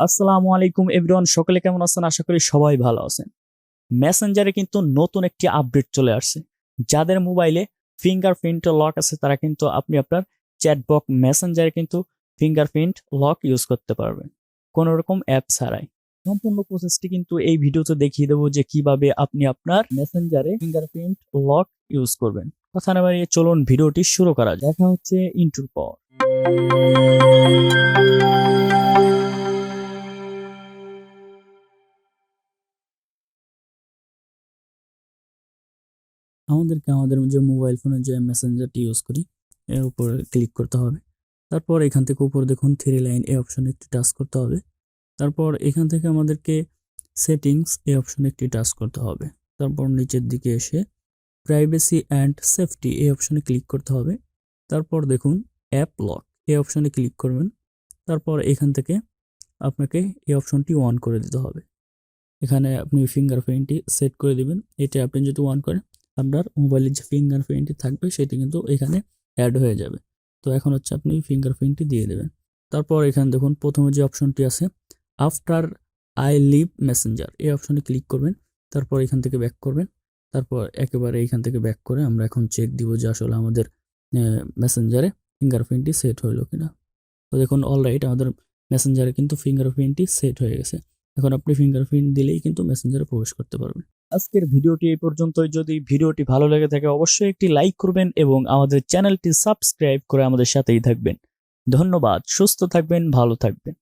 আসসালামু আলাইকুম এভরিওয়ান, সকলে কেমন আছেন? আশা করি সবাই ভালো আছেন। মেসেঞ্জারে কিন্তু নতুন একটি আপডেট চলে আসছে। যাদের মোবাইলে ফিঙ্গারপ্রিন্ট লক আছে তারা কিন্তু আপনি আপনার চ্যাটবক্স মেসেঞ্জারে কিন্তু ফিঙ্গারপ্রিন্ট লক ইউজ করতে পারবেন কোনো রকম অ্যাপ ছাড়াই। সম্পূর্ণ প্রসেসটি কিন্তু এই ভিডিওতে দেখিয়ে দেবো যে কিভাবে আপনি আপনার মেসেঞ্জারে ফিঙ্গারপ্রিন্ট লক ইউজ করবেন। কথা না বাড়িয়ে চলুন ভিডিওটি শুরু করা যাক। দেখা হচ্ছে ইন্ট্রোর পর। আমাদের যে মোবাইল ফোনে যে মেসেঞ্জারটি ইউজ করি এর উপরে ক্লিক করতে হবে। তারপর এখান থেকে উপরে দেখুন 3 লাইন এই অপশনে একটি টাচ করতে হবে। তারপর এখান থেকে আমাদেরকে সেটিংস এই অপশনে একটি টাচ করতে হবে। তারপর নিচের দিকে এসে প্রাইভেসি অ্যান্ড সেফটি এই অপশনে ক্লিক করতে হবে। তারপর দেখুন অ্যাপ লক এই অপশনে ক্লিক করবেন। তারপর এখান থেকে আপনাকে এই অপশনটি অন করে দিতে হবে। এখানে আপনি ফিঙ্গারপ্রিন্টটি সেট করে দিবেন। এটা আপনি যদি অন করেন আপনার মোবাইলের যে ফিঙ্গারপ্রিন্টটি থাকবে সেটি কিন্তু এখানে অ্যাড হয়ে যাবে। তো এখন হচ্ছে আপনি ফিঙ্গারপ্রিন্টটি দিয়ে দেবেন। তারপর এখানে দেখুন প্রথমে যে অপশনটি আছে আফটার আই লিভ মেসেঞ্জার এই অপশনে ক্লিক করবেন। তারপর এখান থেকে ব্যাক করবেন। তারপর একেবারে এখান থেকে ব্যাক করে আমরা এখন চেক দিব যে আসলে আমাদের মেসেঞ্জারে ফিঙ্গারপ্রিন্টটি সেট হলো কিনা। তো দেখুন অলরাইট আমাদের মেসেঞ্জারে কিন্তু ফিঙ্গারপ্রিন্টটি সেট হয়ে গেছে। এখন আপনি ফিঙ্গারপ্রিন্ট দিলেই কিন্তু মেসেঞ্জারে প্রবেশ করতে পারবেন। আজকের ভিডিওটি এই পর্যন্তই। যদি ভিডিওটি ভালো লেগে থাকে অবশ্যই একটি লাইক করবেন এবং আমাদের চ্যানেলটি সাবস্ক্রাইব করে আমাদের সাথেই থাকবেন। ধন্যবাদ। সুস্থ থাকবেন, ভালো থাকবেন।